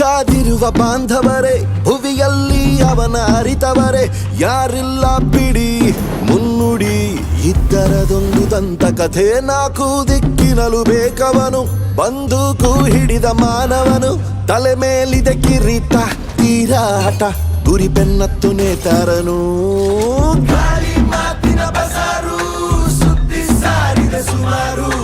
ಕಾದಿರುವ ಬಾಂಧವರೇ, ಭುವಿಯಲ್ಲಿ ಅವನ ಅರಿತವರೇ ಯಾರಿಲ್ಲ ಬಿಡಿ. ಮುನ್ನುಡಿ ಇದ್ದರದೊಂದು ದಂತಕಥೆ, ನಾಲ್ಕು ದಿಕ್ಕಿನಲು ಬೇಕವನು, ಬಂದೂಕು ಹಿಡಿದ ಮಾನವನು. ತಲೆ ಮೇಲಿದೆ ಕಿರೀಟ, ತೀರಾಟ, ಗುರಿ ಬೆನ್ನತ್ತು ನೇತಾರನು. ಗಾಳಿ ಮಾತಿನ ಬಸಾರು, ಸುದ್ದಿ ಸಾರಿದ ಸುಮಾರು.